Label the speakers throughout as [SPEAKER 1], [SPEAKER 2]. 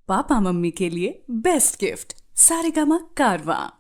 [SPEAKER 1] Papa mummy के लिए best gift Saregama कारवा।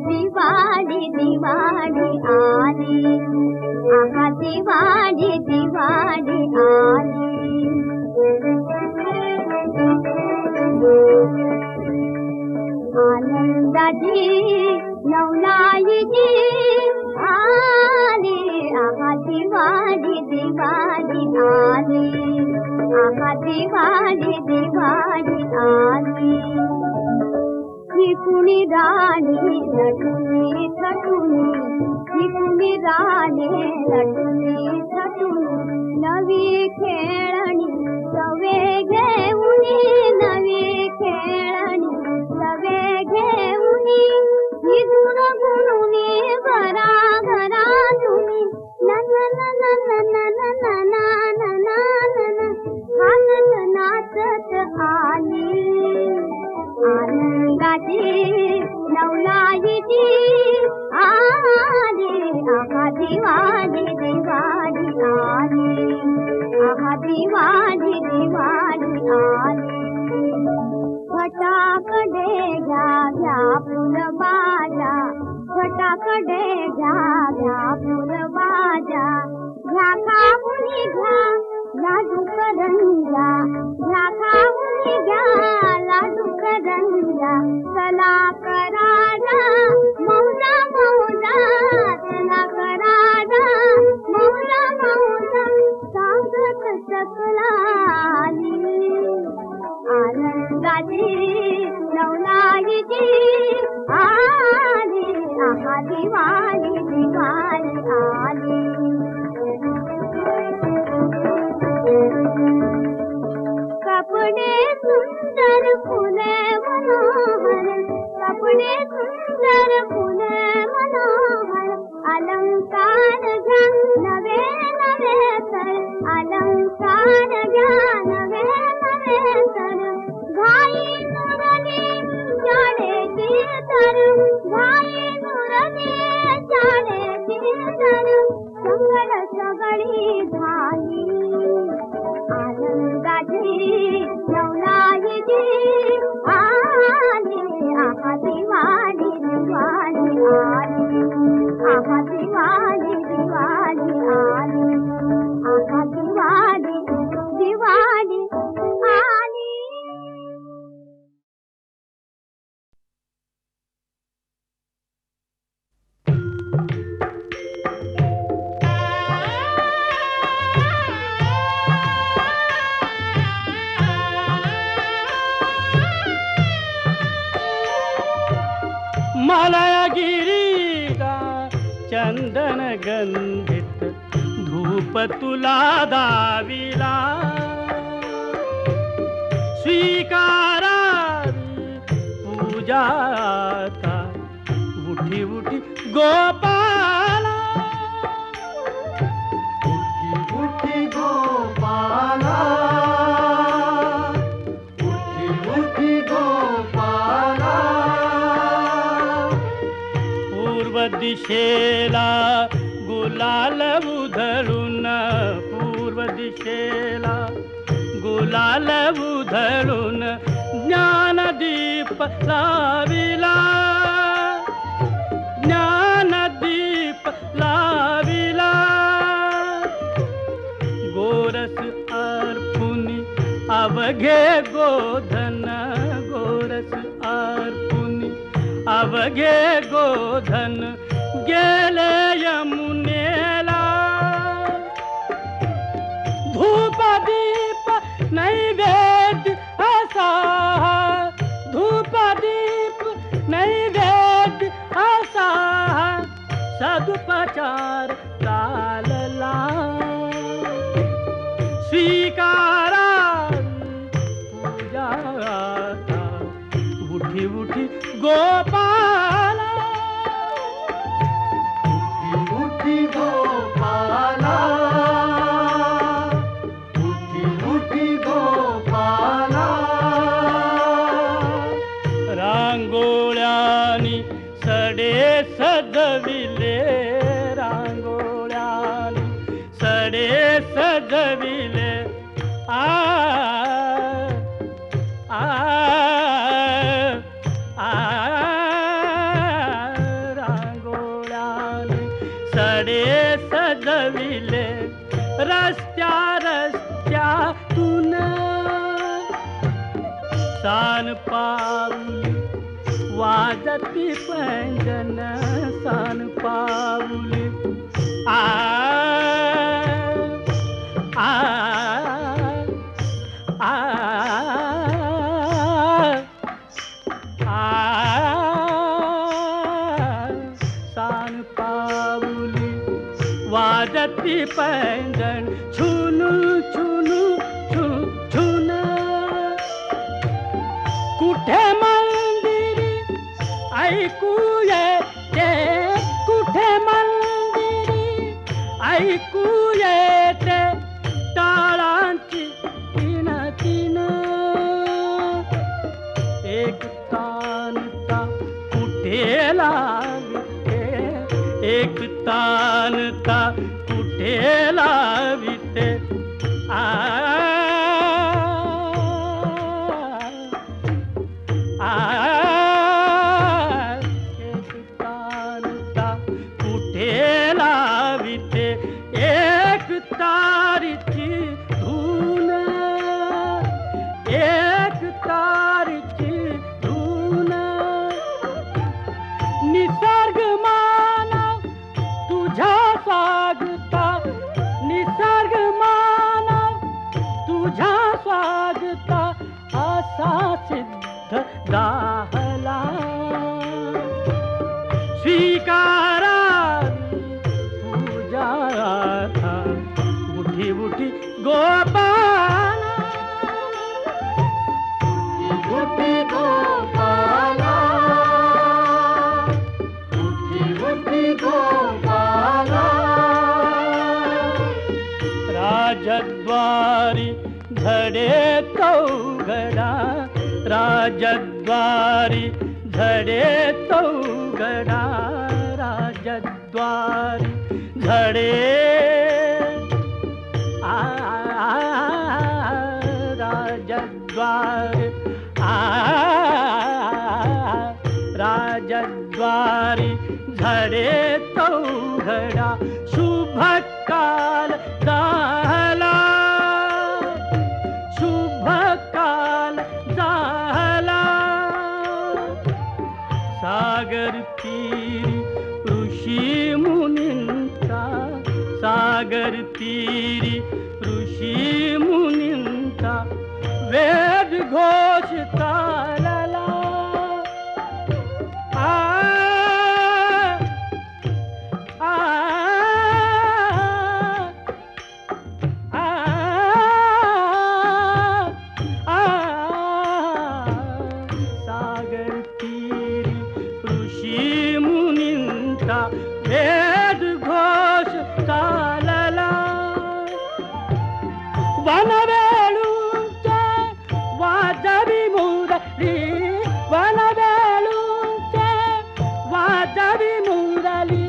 [SPEAKER 2] दिवाळी दिवाळी आली, आहा दिवाळी दिवाळी आली. आनंदाची नवलाईची आली, आहा दिवाळी दिवाळी आली, आहा दिवाळी दिवाळी आली. ही कुणी राणी नटुनी थटुनी, ही कुणी राणी नटुनी थटुनी, नवी खेळणी सवे घेऊनी, नवी खेळणी सवे घेऊनी, ही गुण गुणुनी घरा घरा तुम्ही नन नन नन नन नन हातत नाचत आली. आनंदाची नवलाईची आली, आहा दिवाळी दिवाळी आली, आहा दिवाळी दिवाळी आली. फटाकडे घ्या घ्या फुलबाजा, फटाकडे घ्या घ्या फुलबाजा, घ्या खाऊनी घ्या लाडू करंजा, घ्या खाऊनी घ्या लाडू करंजा. चला कराजा मौजा मौजा, चला कराजा मौजा मौजा, सांगत सकला आली. आनंदाची नवलाईची आली, आहा दिवाळी दिवाळी आली. कपडे सुंदर फुले मनोहर, कपडे सुंदर फुले मनोहर, अलंकार घ्या नवे नवे तर, अलंकार घ्या नवे नवे तर. घाई नुरनी जाडेची तर, घाई नुरनी जाडेची तर, संगड सगळी झाली. आनंदाची नवलाईची आली, आहा दिवाळी दिवाळी आली, आहा दिवाळी दिवाळी आली, आहा दिवाळी दिवाळी आली.
[SPEAKER 3] मलयगिरीगा चंदन गंधित धूप तुला दाविला, स्वीकारावी पूजा आता उठी उठी गोपाला, उठी उठी गोपाला, उठी उठी गोपाला. पूर्व दिशेला गुलाल उधळून, पूर्व दिशेला गुलाल उधळून ज्ञानदीप लाविला, ज्ञानदीप लाविला. गोरस अर्पुनी अवघे गोधन, गोरस अर्पुनी अवघे गोधन, गेले यमुनेला. धूप दीप नैवेद्य असा, धूप दीप नैवेद्य असा, सदुपचार चालला. स्वीकारा पूजा आता उठी उठी गोपाला
[SPEAKER 4] उठी गोपाला उठी उठी गोपाला
[SPEAKER 3] रांगोळ्यानी सडे सजविले रांगोळ्यानी सडे सजविले आ आ आ रांगोळ्यानी सडे सजविले रस्त्या रस्त्यातून सान पाऊली वाजती पैंजन सान पाऊली आ आ आ सान पाऊली वाजती पैंजण छुनू छुनू छू छुन कुठे मंदिरी ऐकू येते कुठे मंदिरी ऐकू येते टाळांची तीन तीन एक तानता कुठे लाविते एक तानता कुठे लाविते आ एक तानता कुठे लाविते एक तारीची धून एक तारीची धून निसर्ग मानव तुझ्या स्वागता निसर्ग मानव तुझ्या स्वागता असा सिद्ध दाहला स्वीकारावी पूजा था उठी उठी गोपाला
[SPEAKER 4] उठी गोपाला उठी उठी गोपाला
[SPEAKER 3] राजद्वारी झडे चौघडा राजद्वारी झडे चौघडा राजद्वारी झडे राजद्वारी राजद्वारी झडे चौघडा शुभ काल झाला शुभ काल झाला सागर तीरी ऋषी मुनींचा सागर तीरी ऋषी मुनींचा वेद घोष चालला आ आ सागर तीरी ऋषी मुनींचा वेद घोष चालला वनवेळूंचे वाजवी मुरली वनवेळूंचे वाजवी मुरली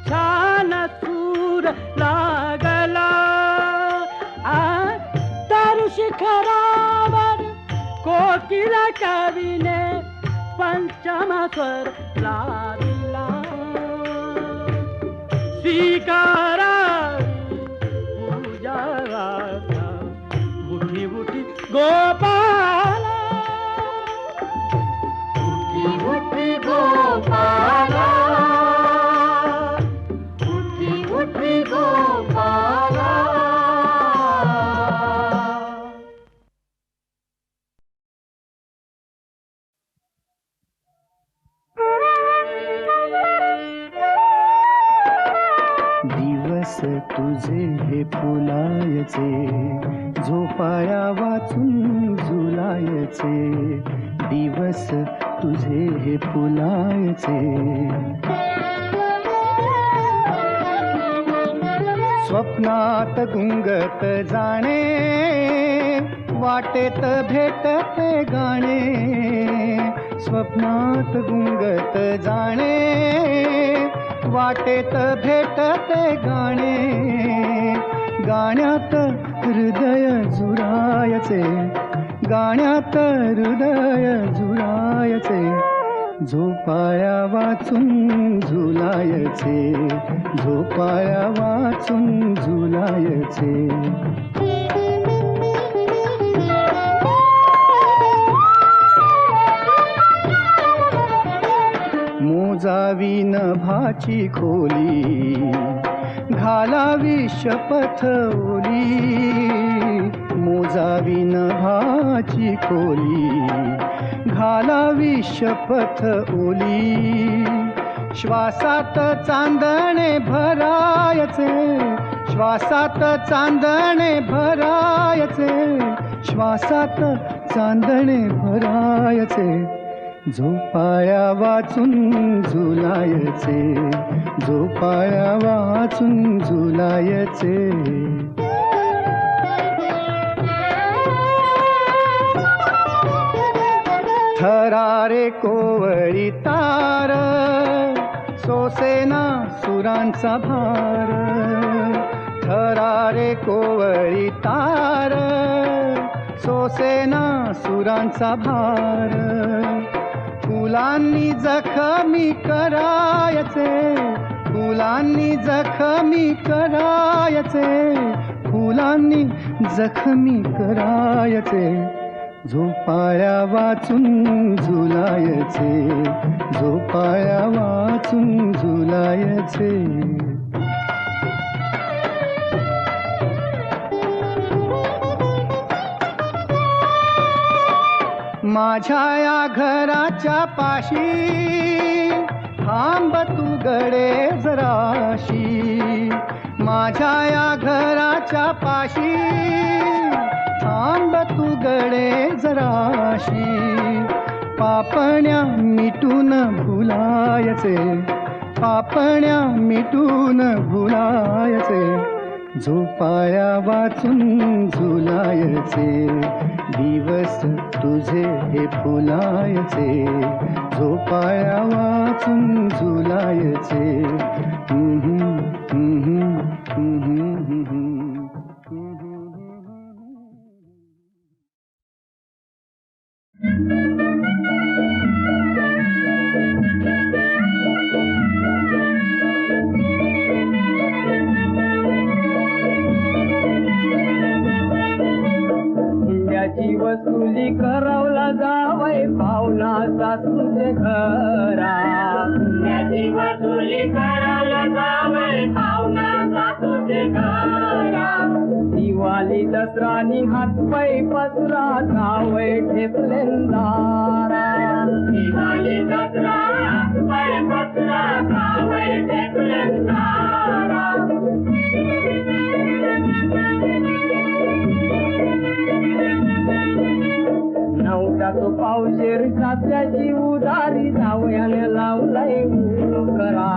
[SPEAKER 3] छान सूर लागला तरु शिखरावर कोकिल कवीने पंचम स्वर लाविला स्वीकारावी पूजा उठी उठी गोपाला
[SPEAKER 4] उठी उठी गोपाला उठी उठी गोपाला
[SPEAKER 5] दिवस तुझे हे फुलायचे झोपाया वाचून झुलायचे दिवस तुझे हे फुलायचे. स्वप्नात गुंगत जाणे, वाटेत भेटते गाणे. स्वप्नात गुंगत जाणे, वाटेत भेटते गाणे. गाण्यात हृदय झुरायचे, गाण्यात हृदय झुरायचे. झोपाया वाचून झुलायचे, झोपाया वाचून झुलायचे. मोजावी नभाची खोली, घालावी शपथ ओली. मोजावी नभाची खोली, घालावी शपथ ओली. श्वासात चांदणे भरायचे, श्वासात चांदणे भरायचे. श्वासात चांदणे भरायचे. झोपाया वाचून झुलायचे, झोपाया वाचून झुलायचे. थरारे कोवळी तार, सोसेना सुरांचा भार. थरारे कोवळी तार, सोसेना सुरांचा भार. फुलांनी जखमी करायचे, फुलांनी जखमी करायचे. फुलांनी जखमी करायचे. झोपाया वाचून झुलायचे, झोपाया वाचून झुलायचे. माझ्या या घराच्या पाशी थांब तू गडे जराशी. माझ्या या घराच्या पाशी थांब तू गडे जराशी. पापण्या मिटून भुलायचे, पापण्या मिटून भुलायचे. झोपाया वाचून झुलायचे, दिवस तुझे हे फुलायचे. झोपाया वाचून झुलायचे.
[SPEAKER 3] त्याची वसुली करवला जावय पाहुणा सासूचे घरा.
[SPEAKER 4] त्याची वसुली करायला जावय पाहुणा सासूचे घरा.
[SPEAKER 3] दिवाळी दसरानी हातपाय पसरा जावय ठेपलेंदारा.
[SPEAKER 4] दिवाळी दसरा हातपाय पसरा जावय ठेपलेंदारा.
[SPEAKER 3] नवटाचो पावशेर सासऱ्याची उदारी जावयाने लावलाय करा.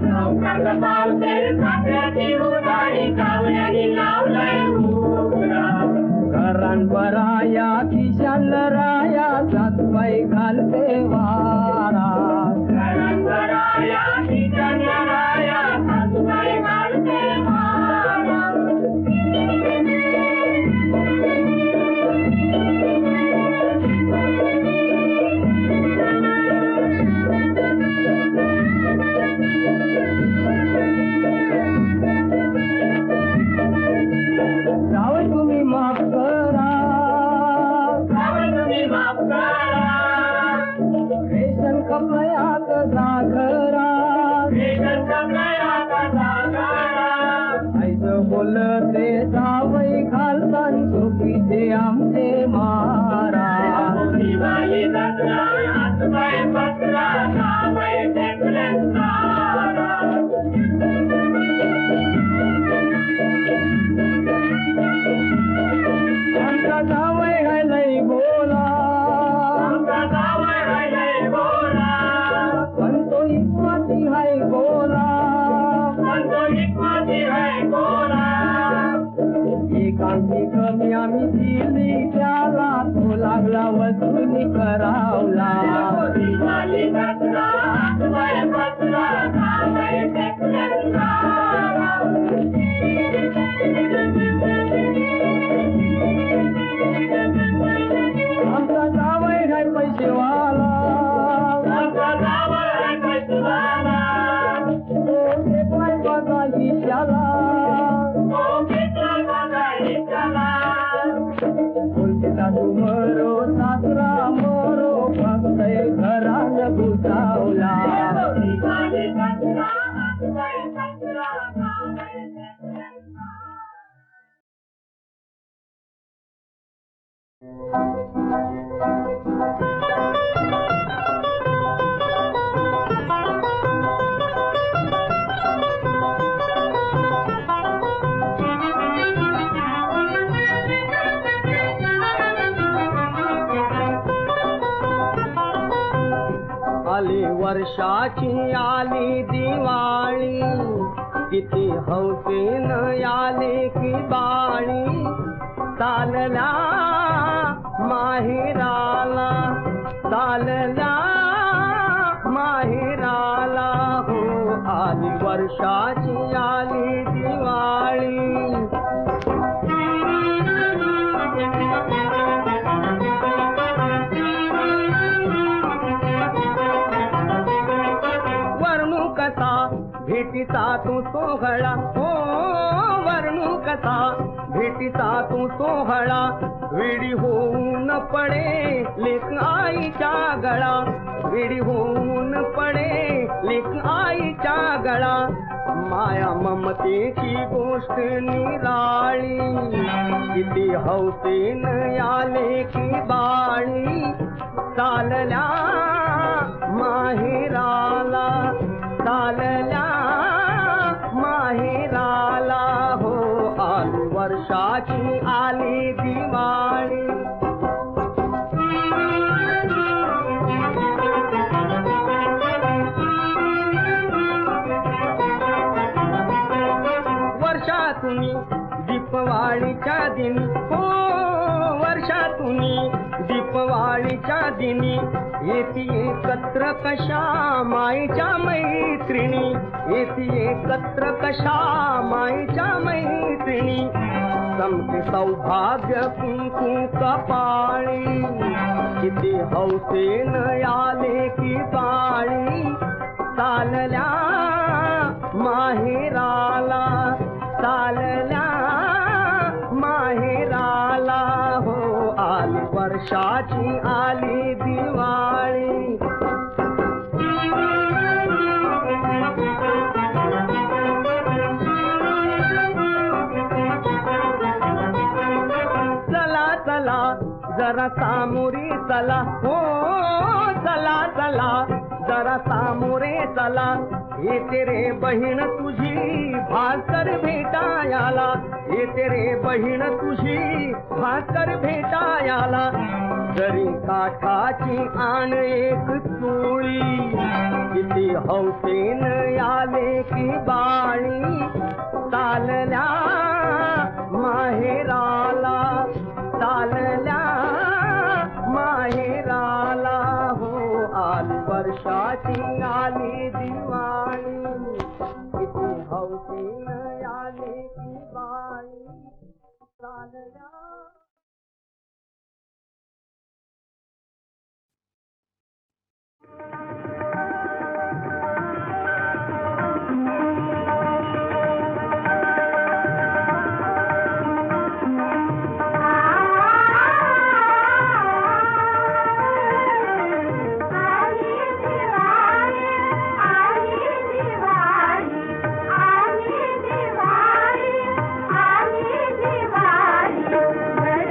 [SPEAKER 4] नवटाचा पावशेर सासऱ्याची उदारी जावयाने लावलाय उकरा.
[SPEAKER 3] घरान बराया खिशान राया सासबाई घालते वारा.
[SPEAKER 4] घरात बराया खिशान राया सासूबाई घालते वारा.
[SPEAKER 3] जावई तुम्ही माफ करा,
[SPEAKER 4] जावई तुम्ही माफ करा.
[SPEAKER 3] रेशन कपड्यात जागरा.
[SPEAKER 4] रेशन कपड्यात जागरा.
[SPEAKER 3] ऐसं बोलते जावई घालतान चुकीचे आमचे मारा.
[SPEAKER 4] दिवाळी दसरा हातपाय पसरा जावई ठेपलेंदारा.
[SPEAKER 3] आमचा जावई हाय लई बोला,
[SPEAKER 4] आमचा जावई हाय लई
[SPEAKER 3] पैसे कमी आम्ही दिली त्याला तो लागला वसुली करावला
[SPEAKER 4] दिवाळी दसरा हातबाय बसला नामय टेकलं सारा
[SPEAKER 3] आमचा जावई है पैसेवाला
[SPEAKER 4] आमचा जावई है पैसेवाला
[SPEAKER 3] तो घेतलाय बघा हिशाला
[SPEAKER 4] तो घेतलाय बघा हिशाला
[SPEAKER 3] बोलतेला तू मरो सासरा मरो फक्त घरात घुसावला
[SPEAKER 4] दिवाळी दसरा हातबाय बसला नामय टेकलं
[SPEAKER 3] आली वर्षाची आली दिवाळी किती हौसेन आले की बाळी चालल्या माहेराला चालल्या माहेराला हो आली वर्षाची आली दिवाळी वर्णू कसा भेटीचा तू सोहळा हो वर्णू कसा भेटीचा तू सोहळा वेडी होऊन पडे लेक आईच्या गळा वेडी होऊन पडे लेक आईच्या गळा माया ममतेची गोष्ट निराळी किती हौसेन आले की बाळी चालल्या माहेराला चालल्या माहेराला हो आली वर्षाची आली दिवाळी वर्षातून दीपवाळीच्या दिनी हो वर्षातून दीपवाळीच्या दिनी येती एकत्र कशा माईच्या मैत्रिणी येती एकत्र कशा माईच्या मैत्रिणी समते सौभाग्य कुंकू कपाळी किती हौसेन आले की बाळी चालल्या माहेराला चालल्या माहेराला हो आली वर्षाची आली दिवाळी चला चला जरा सामोरी चला हो चला चला जरा सामोरे चला येते रे बहीण तुझी भाकर भेटायाला येते रे बहीण तुझी भाकर भेटायाला जरी काठाची आण एक चोळी किती हौसेन आले की बाळी चालल्या माहेराला चालल्या माहेराला हो आली वर्षाची आली दिवाळी किती हौसेन आले की बाळी चालल्या
[SPEAKER 2] दिवाळी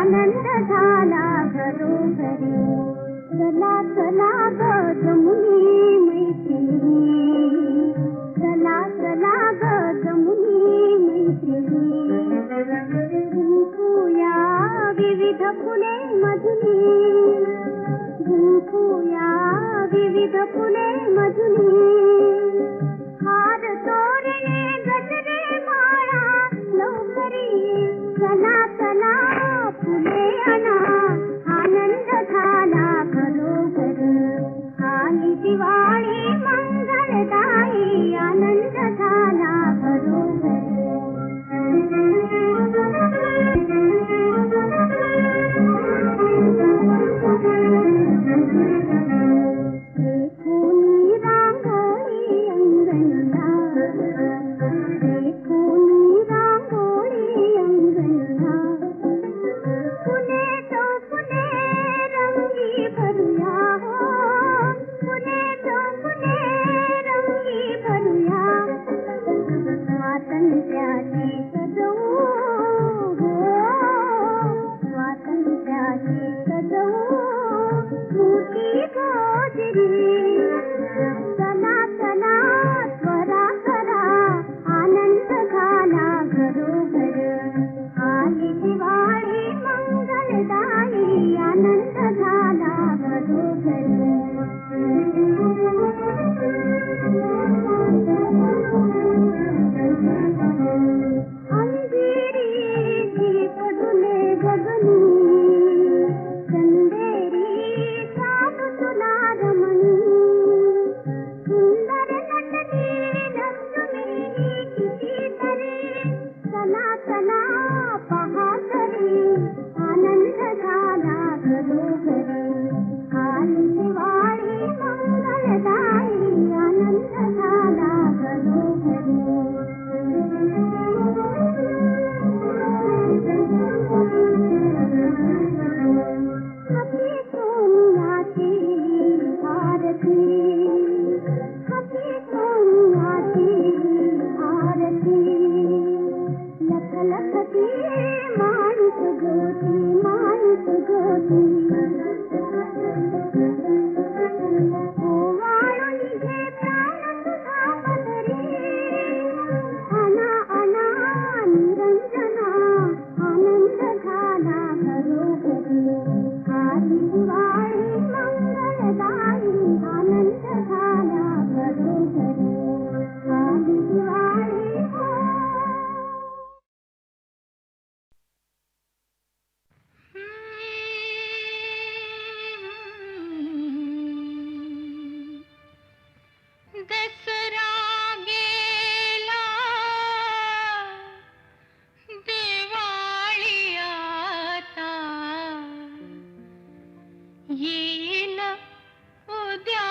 [SPEAKER 2] आनंद झाला घरोघरी. चला चला ग जमुनी मैत्रिणी, चला चला ग जमुनी मैत्रिणी. गुंफूया विविध फुले मधुनी, गुंफूया विविध फुले मधुनी. हार तोरणे गजरे माळा लवकरी, चला चला फुले आणा, आनंद झाला घरोघरी. आली दिवाळी मंगलदायी, आनंद झाला घरोघरी. देखोनी रांगोळी अंगणला, देखोनी रांगोळी अंगणला. फुले तो फुले रंगी भरूया हो, फुले तो फुले रंगी भरूया. स्वातंत्र्याची सजवू हो, स्वातंत्र्याची सजवू स्मृती गोजरी. चला चला त्वरा करा, आनंद झाला घरोघरी. आली दिवाळी मंगलदायी, आनंद झाला घरोघरी. अंजिरीची पडुले गगनी, चंदेरी साप तुला रमणी. सुंदर नटली लक्ष्मी कितीतरी, चला चला पहा तरी, आनंद झाला घरोघरी. आली दिवाळी मंगलदायी, आनंद झाला घरोघरी. हाती सोन्याची आरती, हाती सोन्याची आरती. लख लखती माणूस ज्योती, माणूस ज्योती. ओवाळून घे प्राण तुझा पदरी, आणा आणा निरंजना, आनंद झाला घरोघरी. आली दिवाळी मंगलदायी, आनंद झाला घरोघरी. आली दिवाळी हो.
[SPEAKER 6] दसरा गेला, दिवाळी आता येईल उद्या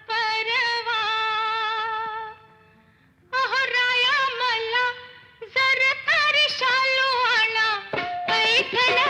[SPEAKER 6] परवा. अहो राया मला जर तरी शालू आणा, पैठण